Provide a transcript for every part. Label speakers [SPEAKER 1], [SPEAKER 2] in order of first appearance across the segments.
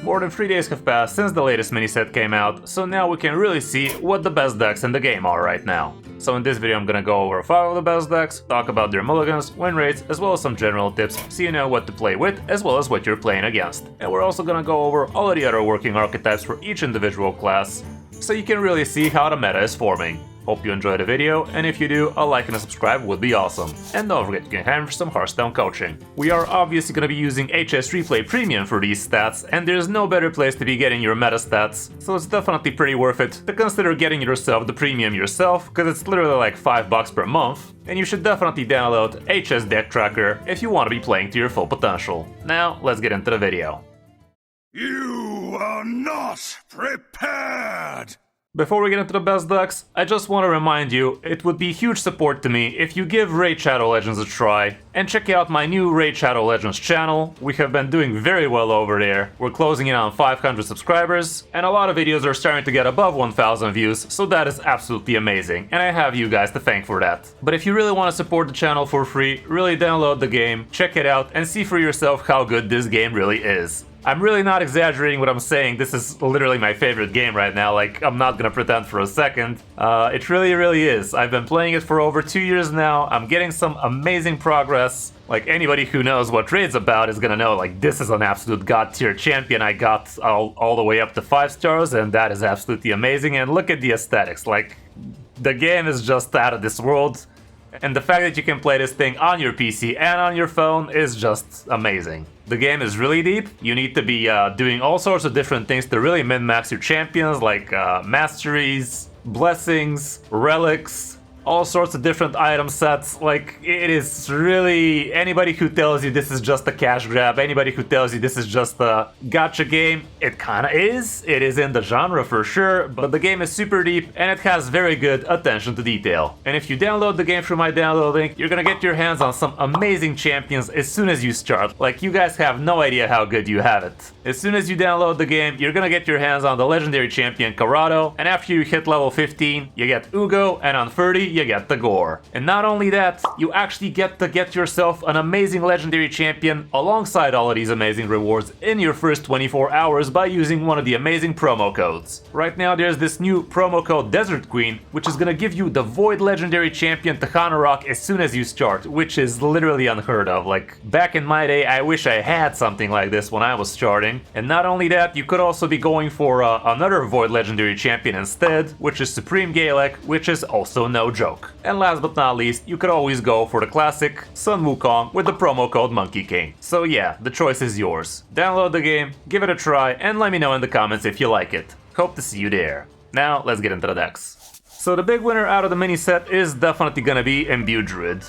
[SPEAKER 1] More than 3 days have passed since the latest mini set came out, so now we can really see what the best decks in the game are right now. So in this video I'm gonna go over 5 of the best decks, talk about their mulligans, win rates, as well as some general tips so you know what to play with as well as what you're playing against. And we're also gonna go over all of the other working archetypes for each individual class, so you can really see how the meta is forming. Hope you enjoyed the video, and if you do, a like and a subscribe would be awesome. And don't forget you can head for some Hearthstone coaching. We are obviously going to be using HS Replay Premium for these stats, and there's no better place to be getting your meta stats, so it's definitely pretty worth it to consider getting yourself the premium yourself, because it's literally like $5 per month, and you should definitely download HS Deck Tracker if you want to be playing to your full potential. Now, let's get into the video.
[SPEAKER 2] You are not prepared!
[SPEAKER 1] Before we get into the best decks, I just want to remind you, it would be huge support to me if you give Raid Shadow Legends a try, and check out my new Raid Shadow Legends channel. We have been doing very well over there, we're closing in on 500 subscribers, and a lot of videos are starting to get above 1000 views, so that is absolutely amazing, and I have you guys to thank for that. But if you really want to support the channel for free, really download the game, check it out, and see for yourself how good this game really is. I'm really not exaggerating what I'm saying, this is literally my favorite game right now, like, I'm not gonna pretend for a second. It really is. I've been playing it for over 2 years now, I'm getting some amazing progress. Like, anybody who knows what Raid's about is gonna know, like, this is an absolute god tier champion. I got all the way up to 5 stars, and that is absolutely amazing, and look at the aesthetics, like, the game is just out of this world. And the fact that you can play this thing on your PC and on your phone is just amazing. The game is really deep, you need to be doing all sorts of different things to really min-max your champions, like masteries, blessings, relics, all sorts of different item sets. Like, it is really, anybody who tells you this is just a cash grab, anybody who tells you this is just a gacha game, it kinda is. It is in the genre for sure, but the game is super deep and it has very good attention to detail. And if you download the game through my download link, you're gonna get your hands on some amazing champions as soon as you start. Like, you guys have no idea how good you have it. As soon as you download the game, you're gonna get your hands on the legendary champion Corrado, and after you hit level 15, you get Ugo, and on 30, you get the Gore. And not only that, you actually get to get yourself an amazing legendary champion alongside all of these amazing rewards in your first 24 hours by using one of the amazing promo codes. Right now there's this new promo code Desert Queen, which is gonna give you the Void legendary champion Tahana Rock as soon as you start, which is literally unheard of. Like, back in my day, I wish I had something like this when I was starting. And not only that, you could also be going for another Void legendary champion instead, which is Supreme Galek, which is also no joke. And last but not least, you could always go for the classic Sun Wukong with the promo code Monkey King. So yeah, the choice is yours. Download the game, give it a try, and let me know in the comments if you like it. Hope to see you there. Now, let's get into the decks. So the big winner out of the mini set is definitely gonna be Imbued Druid.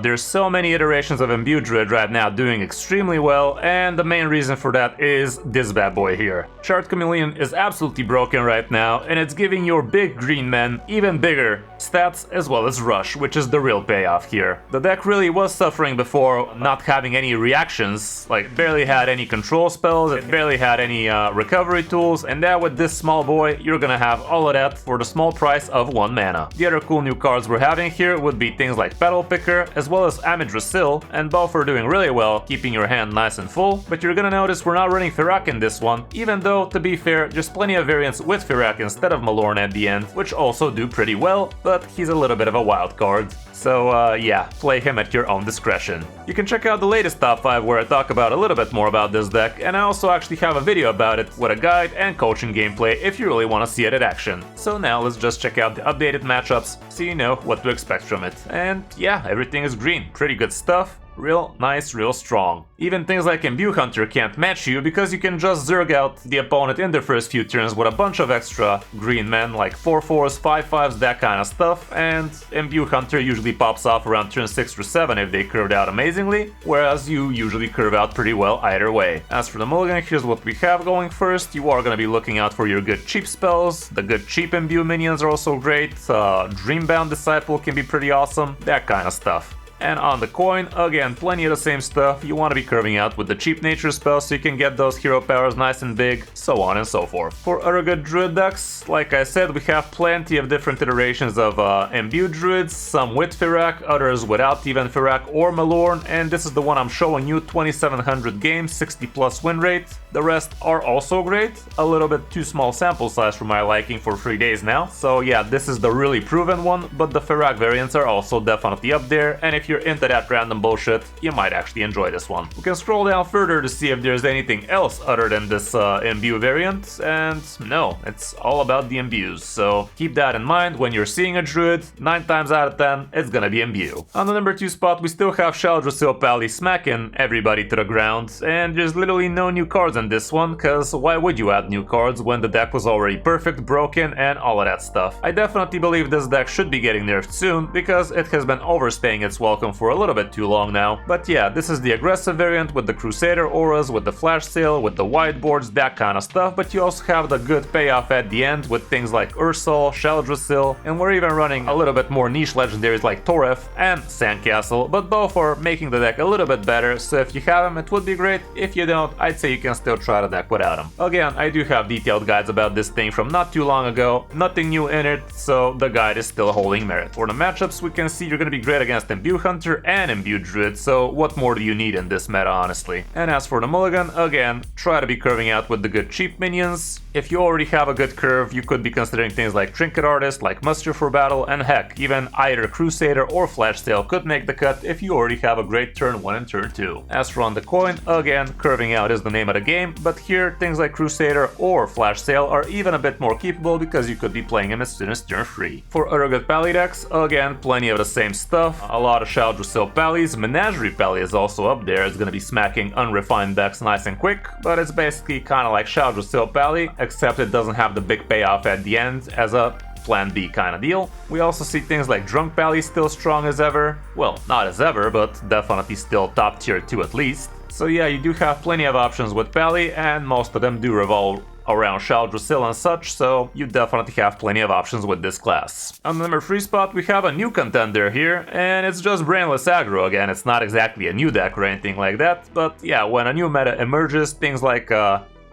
[SPEAKER 1] There's so many iterations of Imbued Druid right now doing extremely well, and the main reason for that is this bad boy here. Shard Chameleon is absolutely broken right now, and it's giving your big green men even bigger stats as well as rush, which is the real payoff here. The deck really was suffering before not having any reactions, like barely had any control spells, it barely had any recovery tools, and now with this small boy, you're gonna have all of that for the small price of 1 mana. The other cool new cards we're having here would be things like Battle Picker as well as Amidrosil, and both are doing really well, keeping your hand nice and full. But you're gonna notice we're not running Firak in this one, even though, to be fair, there's plenty of variants with Firak instead of Malorn at the end, which also do pretty well, but he's a little bit of a wild card. So yeah, play him at your own discretion. You can check out the latest top 5 where I talk about a little bit more about this deck, and I also actually have a video about it with a guide and coaching gameplay if you really want to see it in action. So now let's just check out the updated matchups so you know what to expect from it. And yeah, everything is green, pretty good stuff. Real nice, real strong. Even things like Imbue Hunter can't match you because you can just Zerg out the opponent in their first few turns with a bunch of extra green men like 4/4s, 5/5s, that kind of stuff, and Imbue Hunter usually pops off around turn 6 or 7 if they curved out amazingly, whereas you usually curve out pretty well either way. As for the mulligan, here's what we have going first. You are going to be looking out for your good cheap spells. The good cheap Imbue minions are also great. Dreambound Disciple can be pretty awesome, that kind of stuff. And on the coin, again, plenty of the same stuff. You want to be curving out with the cheap nature spells so you can get those hero powers nice and big, so on and so forth. For other good druid decks, like I said, we have plenty of different iterations of imbued druids, some with Firak, others without even Firak or Malorn, and this is the one I'm showing you, 2700 games, 60 plus win rate. The rest are also great, a little bit too small sample size for my liking for 3 days now, so yeah, this is the really proven one, but the Firak variants are also definitely up there, and if you're into that random bullshit, you might actually enjoy this one. We can scroll down further to see if there's anything else other than this imbue variant, and no, it's all about the imbues, so keep that in mind when you're seeing a druid. 9 times out of 10, it's gonna be imbue. On the number 2 spot, we still have Shaldrasil Pally smacking everybody to the ground, and there's literally no new cards in this one, cause why would you add new cards when the deck was already perfect, broken, and all of that stuff? I definitely believe this deck should be getting nerfed soon, because it has been overstaying its welcome for a little bit too long now. But yeah, this is the aggressive variant with the Crusader auras, with the flash sale, with the whiteboards, that kind of stuff, but you also have the good payoff at the end with things like Ursol, Shaldrasil, and we're even running a little bit more niche legendaries like Toref and Sandcastle, but both are making the deck a little bit better, so if you have them it would be great. If you don't, I'd say you can still try the deck without them. Again, I do have detailed guides about this thing from not too long ago, nothing new in it, so the guide is still holding merit. For the matchups, we can see you're gonna be great against Imbue Hunter and Imbue Druid, so what more do you need in this meta, honestly? And as for the mulligan, again, try to be curving out with the good cheap minions. If you already have a good curve, you could be considering things like Trinket Artist, like Muster for Battle, and heck, even either Crusader or Flash Sale could make the cut if you already have a great turn 1 and turn 2. As for on the coin, again, curving out is the name of the game, but here things like Crusader or Flash Sale are even a bit more capable because you could be playing them as soon as turn 3. For other good Pally decks, again, plenty of the same stuff, a lot of Shaldrasil Pallies. Menagerie Pally is also up there, it's gonna be smacking unrefined decks nice and quick, but it's basically kinda like Shaldrasil Pally, except it doesn't have the big payoff at the end as a plan B kind of deal. We also see things like Drunk Pally still strong as ever. Well, not as ever, but definitely still top tier 2 at least. So yeah, you do have plenty of options with Pally, and most of them do revolve around Shaldrasil and such, so you definitely have plenty of options with this class. On the number 3 spot, we have a new contender here, and it's just Brainless Aggro again. It's not exactly a new deck or anything like that, but yeah, when a new meta emerges, things like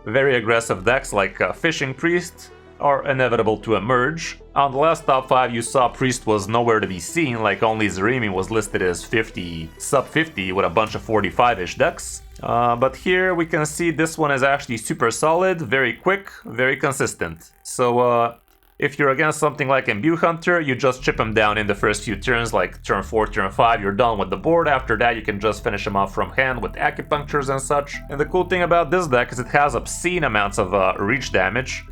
[SPEAKER 1] very aggressive decks like Fishing Priest are inevitable to emerge. On the last top 5 you saw Priest was nowhere to be seen, like only Zarimi was listed as 50, sub 50 with a bunch of 45-ish decks. But here we can see this one is actually super solid, very quick, very consistent. So if you're against something like Imbue Hunter, you just chip him down in the first few turns, like turn 4, turn 5, you're done with the board. After that you can just finish him off from hand with acupunctures and such. And the cool thing about this deck is it has obscene amounts of reach damage.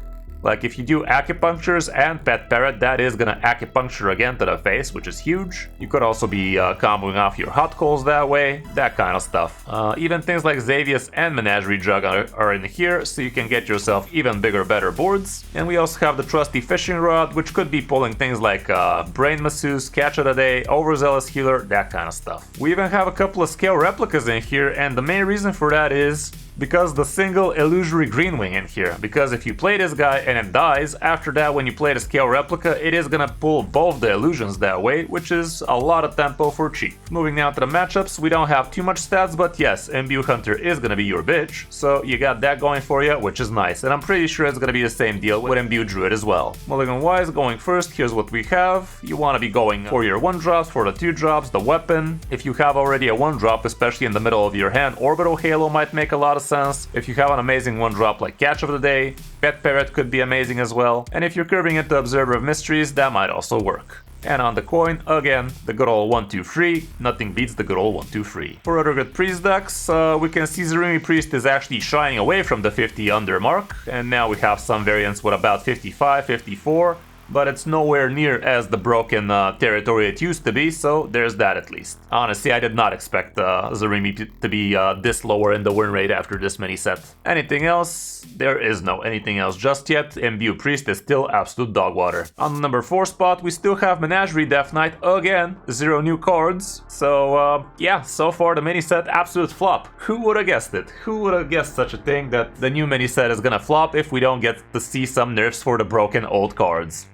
[SPEAKER 1] Like if you do acupunctures and Pet Parrot, that is gonna acupuncture again to the face, which is huge. You could also be comboing off your hot coals that way, that kind of stuff. Even things like Xavius and Menagerie Jug are in here, so you can get yourself even bigger, better boards. And we also have the trusty Fishing Rod, which could be pulling things like Brain Masseuse, Catch of the Day, Overzealous Healer, that kind of stuff. We even have a couple of scale replicas in here, and the main reason for that is because the single illusory green wing in here. Because if you play this guy and it dies, after that when you play the scale replica, it is gonna pull both the illusions that way, which is a lot of tempo for cheap. Moving now to the matchups, we don't have too much stats, but yes, Imbue Hunter is gonna be your bitch, so you got that going for you, which is nice, and I'm pretty sure it's gonna be the same deal with Imbue Druid as well. Mulligan wise, going first, here's what we have. You wanna be going for your 1-drops, for the 2-drops, the weapon. If you have already a 1-drop, especially in the middle of your hand, Orbital Halo might make a lot of sense. If you have an amazing 1-drop like Catch of the Day, Pet Parrot could be amazing as well, and if you're curving into Observer of Mysteries, that might also work. And on the coin, again, the good old 1-2-3, nothing beats the good old 1-2-3. For other good Priest decks, we can see Zarimi Priest is actually shying away from the 50 under mark, and now we have some variants with about 55, 54, but it's nowhere near as the broken territory it used to be, so there's that at least. Honestly, I did not expect Zarimi to be this lower in the win rate after this many sets. Anything else? There is no anything else just yet. Imbue Priest is still absolute dog water. On the number 4 spot, we still have Menagerie Death Knight again, 0 new cards. So yeah, so far the mini set absolute flop. Who would have guessed it? Who would have guessed such a thing, that the new mini set is gonna flop if we don't get to see some nerfs for the broken old cards?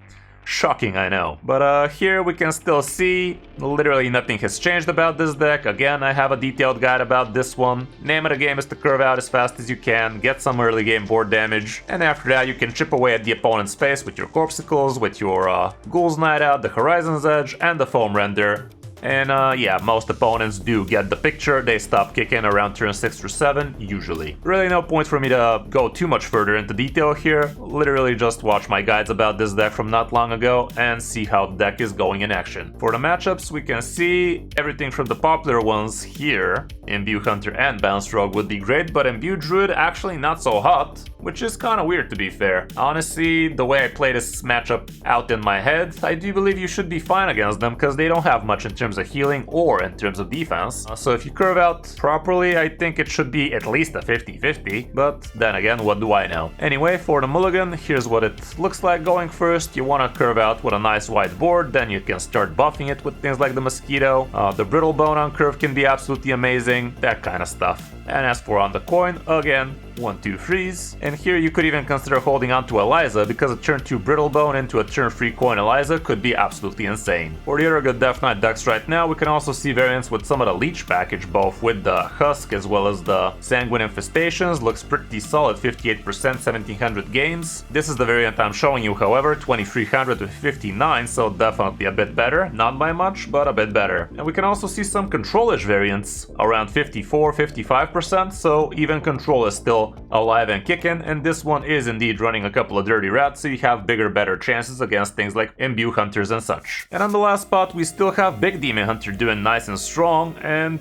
[SPEAKER 1] Shocking, I know. But here we can still see literally nothing has changed about this deck. Again, I have a detailed guide about this one. Name of the game is to curve out as fast as you can, get some early game board damage, and after that you can chip away at the opponent's face with your Corpsicles, with your Ghoul's Night Out, the Horizon's Edge, and the Foam Render. And yeah, most opponents do get the picture. They stop kicking around turn 6 or 7, usually. Really no point for me to go too much further into detail here. Literally just watch my guides about this deck from not long ago and see how the deck is going in action. For the matchups, we can see everything from the popular ones here. Imbue Hunter and Bounce Rogue would be great, but Imbue Druid actually not so hot, which is kinda weird to be fair. Honestly, the way I play this matchup out in my head, I do believe you should be fine against them, because they don't have much in terms of healing or in terms of defense. So if you curve out properly, I think it should be at least a 50-50, but then again, what do I know? Anyway, for the mulligan, here's what it looks like going first. You want to curve out with a nice wide board, then you can start buffing it with things like the Mosquito. The Brittle Bone on curve can be absolutely amazing, that kind of stuff. And as for on the coin, again, 1-2 freeze. And here you could even consider holding on to Eliza, because a turn 2 Brittle Bone into a turn 3 coin Eliza could be absolutely insane. For the other good Death Knight decks right now, we can also see variants with some of the Leech package, both with the Husk as well as the Sanguine Infestations. Looks pretty solid, 58%, 1700 games. This is the variant I'm showing you, however, 2300 with 59, so definitely a bit better. Not by much, but a bit better. And we can also see some Control-ish variants, around 54, 55%, so even Control is still alive and kicking, and this one is indeed running a couple of Dirty Rats, so you have bigger, better chances against things like Imbue Hunters and such. And on the last spot, we still have Big Demon Hunter doing nice and strong, and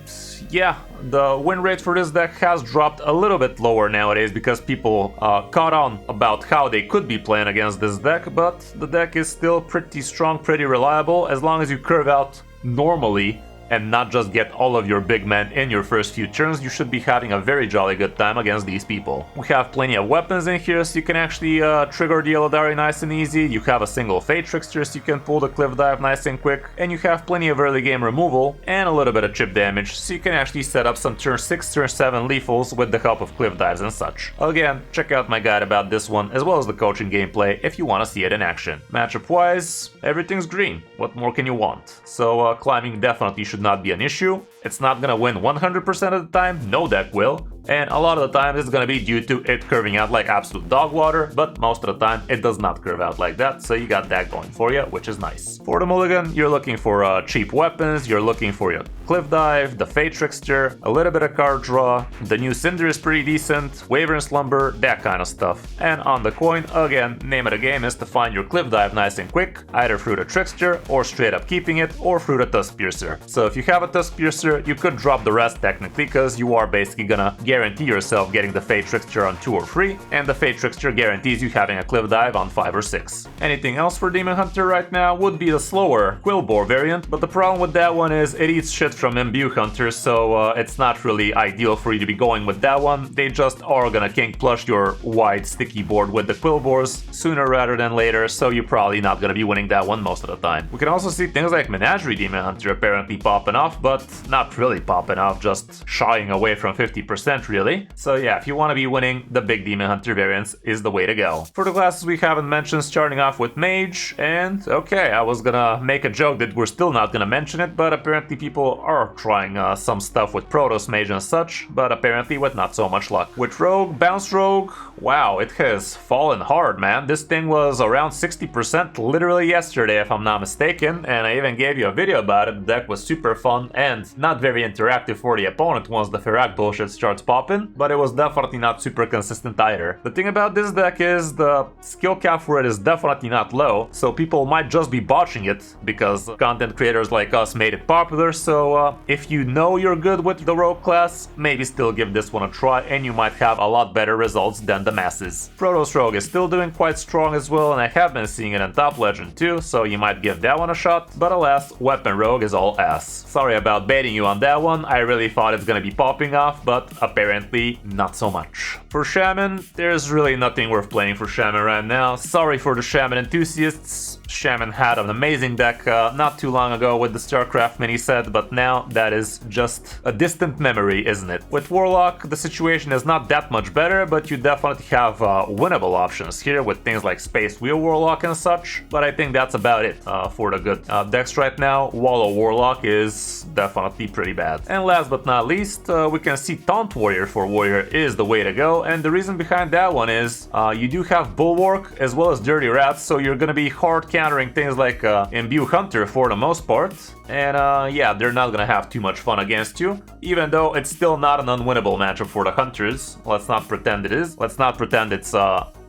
[SPEAKER 1] yeah, the win rate for this deck has dropped a little bit lower nowadays because people caught on about how they could be playing against this deck, but the deck is still pretty strong, pretty reliable, as long as you curve out normally and not just get all of your big men in your first few turns, you should be having a very jolly good time against these people. We have plenty of weapons in here, so you can actually trigger the Eldari nice and easy. You have a single Fate Trickster, so you can pull the Cliff Dive nice and quick, and you have plenty of early game removal and a little bit of chip damage, so you can actually set up some turn 6, turn 7 lethals with the help of Cliff Dives and such. Again, check out my guide about this one, as well as the coaching gameplay if you want to see it in action. Matchup wise, everything's green. What more can you want? So climbing definitely should not be an issue. It's not gonna win 100% of the time, no deck will, and a lot of the time it's gonna be due to it curving out like absolute dog water, but most of the time it does not curve out like that, so you got that going for you, which is nice. For the mulligan, you're looking for cheap weapons, you're looking for your Cliff Dive, the Fate Trickster, a little bit of card draw, the new Cinder is pretty decent, Wyvern Slumber, that kind of stuff. And on the coin, again, name of the game is to find your Cliff Dive nice and quick, either through the Trickster, or straight up keeping it, or through the Tusk Piercer. So if you have a Tusk Piercer, you could drop the rest technically, because you are basically gonna guarantee yourself getting the Fate Trickster on 2 or 3, and the Fate Trickster guarantees you having a Cliff Dive on 5 or 6. Anything else for Demon Hunter right now would be the slower Quillbore variant, but the problem with that one is it eats shit from Imbue Hunter, so it's not really ideal for you to be going with that one. They just are gonna King Plush your wide sticky board with the Quillbores sooner rather than later, so you're probably not gonna be winning that one most of the time. We can also see things like Menagerie Demon Hunter apparently popping off, but not really popping off, just shying away from 50% really. So yeah, if you want to be winning, the Big Demon Hunter variants is the way to go. For the classes we haven't mentioned, starting off with Mage, and okay, I was gonna make a joke that we're still not gonna mention it, but apparently people are trying some stuff with Protoss Mage and such, but apparently with not so much luck. With Rogue, Bounce Rogue, wow, it has fallen hard, man. This thing was around 60% literally yesterday, if I'm not mistaken, and I even gave you a video about it. The deck was super fun and not very interactive for the opponent once the Ferak bullshit starts popping, but it was definitely not super consistent either. The thing about this deck is the skill cap for it is definitely not low, so people might just be botching it because content creators like us made it popular, so if you know you're good with the Rogue class, maybe still give this one a try and you might have a lot better results than the masses. Protoss Rogue is still doing quite strong as well, and I have been seeing it in Top Legend too, so you might give that one a shot, but alas, Weapon Rogue is all ass. Sorry about baiting you on that one, I really thought it's gonna be popping off, but apparently not so much. For Shaman, there's really nothing worth playing for Shaman right now. Sorry for the Shaman enthusiasts. Shaman had an amazing deck not too long ago with the StarCraft mini set, but now that is just a distant memory, isn't it? With Warlock, the situation is not that much better, but you definitely have winnable options here with things like Space Wheel Warlock and such, but I think that's about it for the good decks right now. Wallow Warlock is definitely pretty bad. And last but not least, we can see Taunt Warrior for Warrior is the way to go, and the reason behind that one is you do have Bulwark as well as Dirty Rats, so you're gonna be hard countering things like Imbue Hunter for the most part, and yeah, they're not gonna have too much fun against you, even though it's still not an unwinnable matchup for the Hunters. Let's not pretend it is. Let's not pretend it's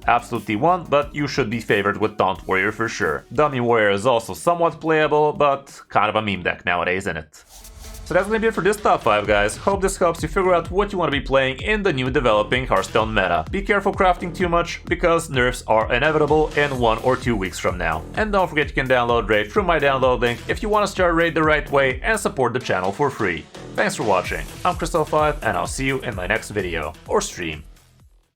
[SPEAKER 1] absolutely won, but you should be favored with Taunt Warrior for sure. Dummy Warrior is also somewhat playable, but kind of a meme deck nowadays, isn't it? So that's gonna be it for this top 5, guys. Hope this helps you figure out what you want to be playing in the new developing Hearthstone meta. Be careful crafting too much, because nerfs are inevitable in 1 or 2 weeks from now. And don't forget you can download Raid through my download link if you want to start Raid the right way and support the channel for free. Thanks for watching. I'm Kris, and I'll see you in my next video or stream.